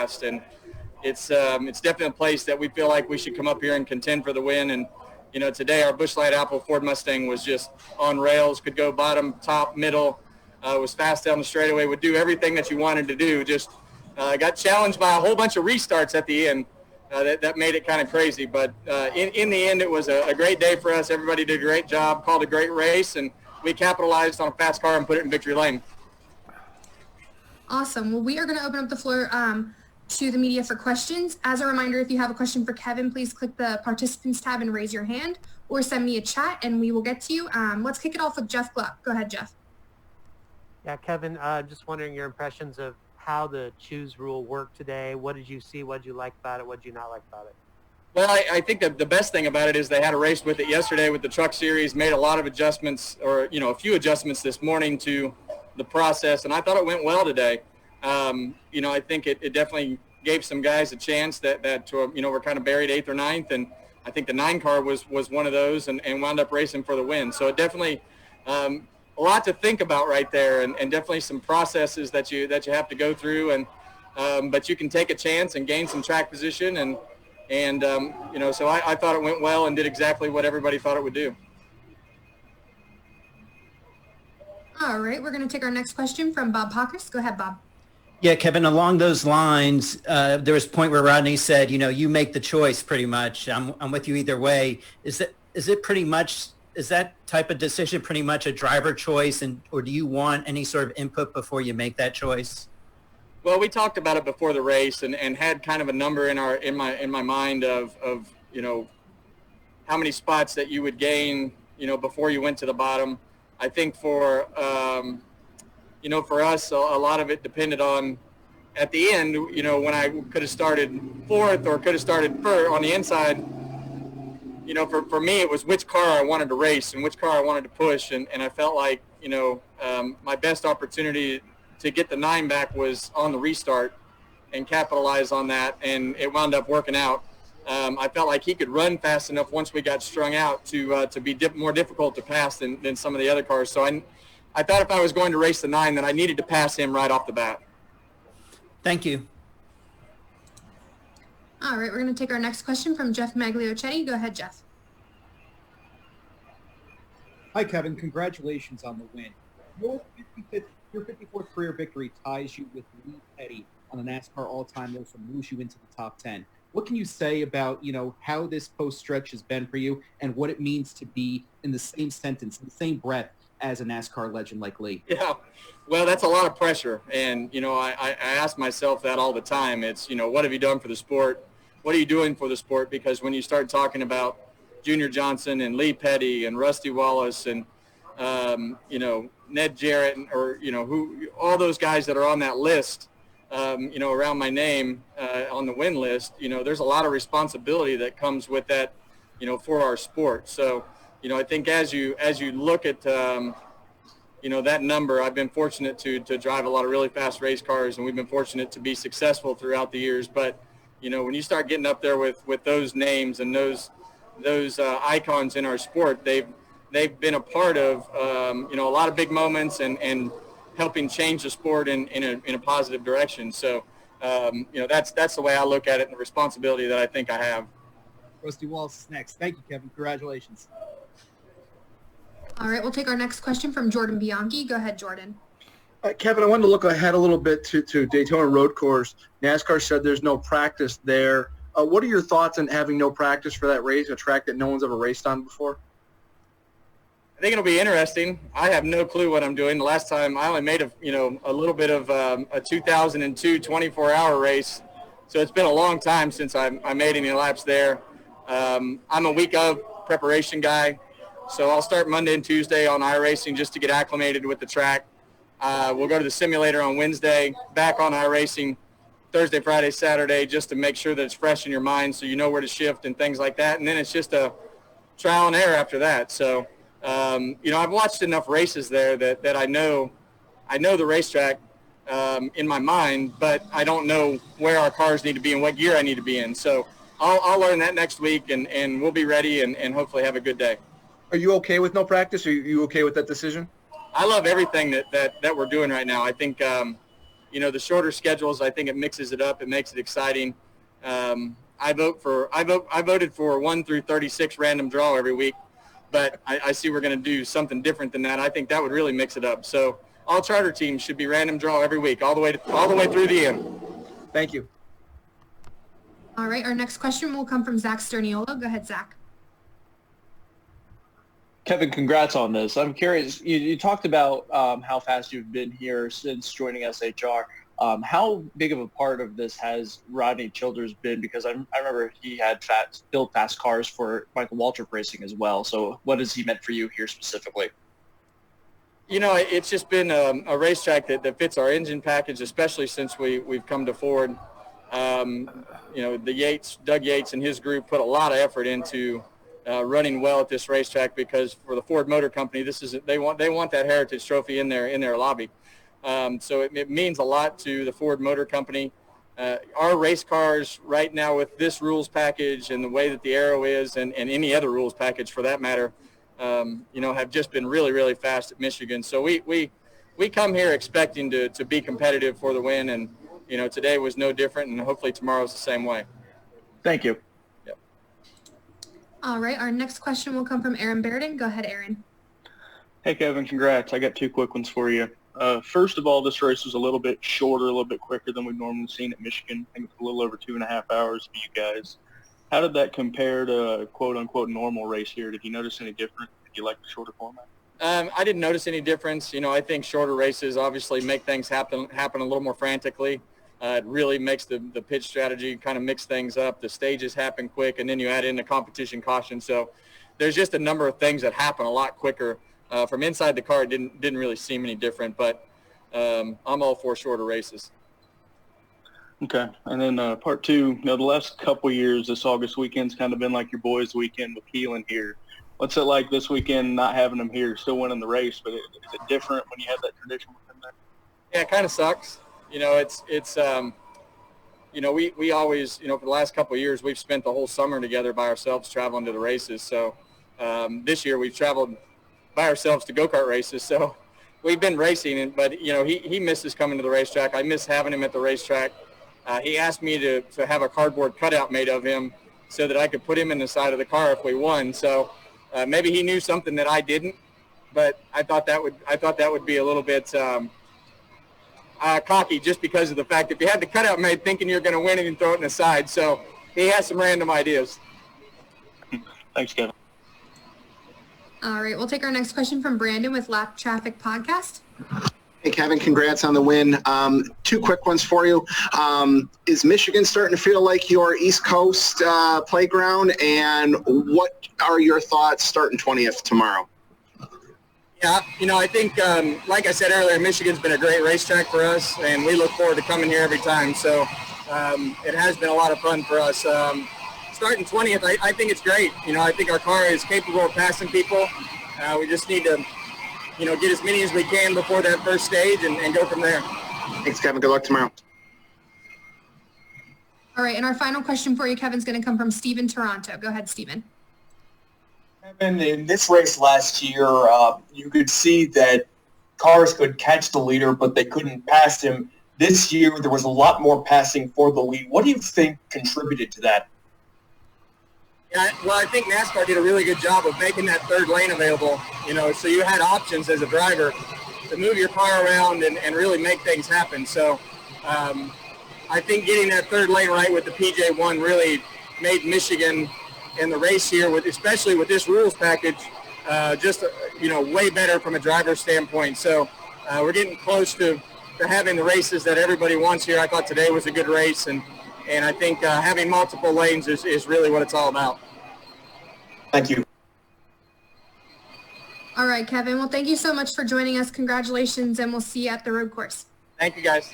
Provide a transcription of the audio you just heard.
past. And it's definitely a place that we feel like we should come up here and contend for the win. And, today our Busch Light Apple Ford Mustang was just on rails, could go bottom, top, middle, was fast down the straightaway, would do everything that you wanted to do. Just got challenged by a whole bunch of restarts at the end. That made it kind of crazy. But in the end, it was a great day for us. Everybody did a great job, called a great race, and we capitalized on a fast car and put it in victory lane. Awesome. Well, we are going to open up the floor to the media for questions. As a reminder, if you have a question for Kevin, please click the participants tab and raise your hand, or send me a chat and we will get to you. Let's kick it off with Jeff Gluck. Go ahead, Jeff. Yeah, Kevin, just wondering your impressions of how the choose rule worked today. What did you see? What did you like about it? What did you not like about it? Well, I think that the best thing about it is they had a race with it yesterday with the Truck Series, made a lot of adjustments, or, a few adjustments this morning to the process, and I thought it went well today. I think it definitely gave some guys a chance that were kind of buried 8th or 9th, and I think the 9 car was one of those and wound up racing for the win. So it definitely a lot to think about right there, and definitely some processes that you have to go through, and but you can take a chance and gain some track position, and so I thought it went well and did exactly what everybody thought it would do. All right, we're going to take our next question from Bob Pockrass. Go ahead, Bob. Yeah, Kevin, along those lines, there was a point where Rodney said, you make the choice pretty much. I'm with you either way. Is that type of decision pretty much a driver choice, or do you want any sort of input before you make that choice? Well, we talked about it before the race and had kind of a number in my mind of how many spots that you would gain, before you went to the bottom. I think for us, a lot of it depended on, at the end, when I could have started 4th or could have started on the inside. For me, it was which car I wanted to race and which car I wanted to push. And I felt like, my best opportunity to get the 9 back was on the restart and capitalize on that. And it wound up working out. I felt like he could run fast enough once we got strung out to be more difficult to pass than some of the other cars. So I thought if I was going to race the 9, then I needed to pass him right off the bat. Thank you. All right, we're going to take our next question from Jeff Magliochetti. Go ahead, Jeff. Hi, Kevin. Congratulations on the win. Your 54th career victory ties you with Lee Petty on the NASCAR all-time list and moves you into the top 10. What can you say about, how this post-stretch has been for you and what it means to be in the same sentence, in the same breath as a NASCAR legend like Lee? Yeah, well, that's a lot of pressure. And, I ask myself that all the time. It's, what have you done for the sport? What are you doing for the sport? Because when you start talking about Junior Johnson and Lee Petty and Rusty Wallace and, Ned Jarrett, or, all those guys that are on that list, around my name on the win list, there's a lot of responsibility that comes with that, for our sport. So, I think as you look at, that number, I've been fortunate to drive a lot of really fast race cars, and we've been fortunate to be successful throughout the years. But, when you start getting up there with those names and those icons in our sport, they've been a part of, a lot of big moments and helping change the sport in a positive direction. So, that's the way I look at it and the responsibility that I think I have. Rusty Wallace is next. Thank you, Kevin. Congratulations. All right, we'll take our next question from Jordan Bianchi. Go ahead, Jordan. Kevin, I wanted to look ahead a little bit to Daytona Road Course. NASCAR said there's no practice there. What are your thoughts on having no practice for that race, a track that no one's ever raced on before? I think it'll be interesting. I have no clue what I'm doing. The last time I only made a little bit of a 2002 24-hour race, so it's been a long time since I made any laps there. I'm a week of preparation guy, so I'll start Monday and Tuesday on iRacing just to get acclimated with the track. We'll go to the simulator on Wednesday, back on iRacing Thursday, Friday, Saturday, just to make sure that it's fresh in your mind so you know where to shift and things like that. And then it's just a trial and error after that. So, I've watched enough races there that I know the racetrack in my mind, but I don't know where our cars need to be and what gear I need to be in. So I'll learn that next week, and we'll be ready and hopefully have a good day. Are you okay with no practice? Are you okay with that decision? I love everything that we're doing right now. I think, the shorter schedules, I think it mixes it up. It makes it exciting. I voted for 1 through 36 random draw every week, but I see we're going to do something different than that. I think that would really mix it up. So all charter teams should be random draw every week, all the way through the end. Thank you. All right, our next question will come from Zach Sterniolo. Go ahead, Zach. Kevin, congrats on this. I'm curious, you talked about how fast you've been here since joining SHR. How big of a part of this has Rodney Childers been? Because I remember he had built fast cars for Michael Waltrip Racing as well. So what has he meant for you here specifically? It's just been a racetrack that fits our engine package, especially since we've come to Ford. Doug Yates and his group put a lot of effort into running well at this racetrack, because for the Ford Motor Company, they want that Heritage Trophy in their lobby. So it means a lot to the Ford Motor Company. Our race cars right now, with this rules package and the way that the aero is, and any other rules package for that matter, have just been really, really fast at Michigan. So we come here expecting to be competitive for the win, and today was no different, and hopefully tomorrow's the same way. Thank you. Yep. All right, our next question will come from Aaron Bairden. Go ahead, Aaron. Hey, Kevin, congrats. I got 2 quick ones for you. First of all, this race was a little bit shorter, a little bit quicker than we've normally seen at Michigan. I think it's a little over 2.5 hours for you guys. How did that compare to a quote-unquote normal race here? Did you notice any difference? Did you like the shorter format? I didn't notice any difference. I think shorter races obviously make things happen a little more frantically. It really makes the pitch strategy kind of mix things up. The stages happen quick, and then you add in the competition caution. So there's just a number of things that happen a lot quicker. From inside the car, it didn't really seem any different, but I'm all for shorter races. Okay. And then part 2, the last couple years, this August weekend's kind of been like your boys' weekend with Keelan here. What's it like this weekend not having him here, still winning the race, but is it different when you have that tradition with him there? Yeah, it kind of sucks. We always, for the last couple of years, we've spent the whole summer together by ourselves traveling to the races. So this year we've traveled by ourselves to go-kart races. So we've been racing, but he misses coming to the racetrack. I miss having him at the racetrack. He asked me to have a cardboard cutout made of him so that I could put him in the side of the car if we won. So maybe he knew something that I didn't, but I thought that would be a little bit cocky, just because of the fact if you had the cutout made thinking you're going to win it and throw it in the side. So he has some random ideas. Thanks, Kevin. All right, we'll take our next question from Brandon with Lap Traffic Podcast. Hey, Kevin, congrats on the win. 2 quick ones for you. Is Michigan starting to feel like your East Coast playground? And what are your thoughts starting 20th tomorrow? Yeah, I think, like I said earlier, Michigan's been a great racetrack for us, and we look forward to coming here every time. So it has been a lot of fun for us. Starting 20th, I think it's great. I think our car is capable of passing people. We just need to, get as many as we can before that first stage and go from there. Thanks, Kevin. Good luck tomorrow. All right, and our final question for you, Kevin's going to come from Steven Toronto. Go ahead, Steven. Kevin, in this race last year, you could see that cars could catch the leader, but they couldn't pass him. This year, there was a lot more passing for the lead. What do you think contributed to that? Yeah, well, I think NASCAR did a really good job of making that third lane available, so you had options as a driver to move your car around and really make things happen. So I think getting that third lane right with the PJ1 really made Michigan in the race here, especially with this rules package, way better from a driver's standpoint. So we're getting close to having the races that everybody wants here. I thought today was a good race, and I think having multiple lanes is really what it's all about. Thank you. All right, Kevin. Well, thank you so much for joining us. Congratulations, and we'll see you at the road course. Thank you, guys.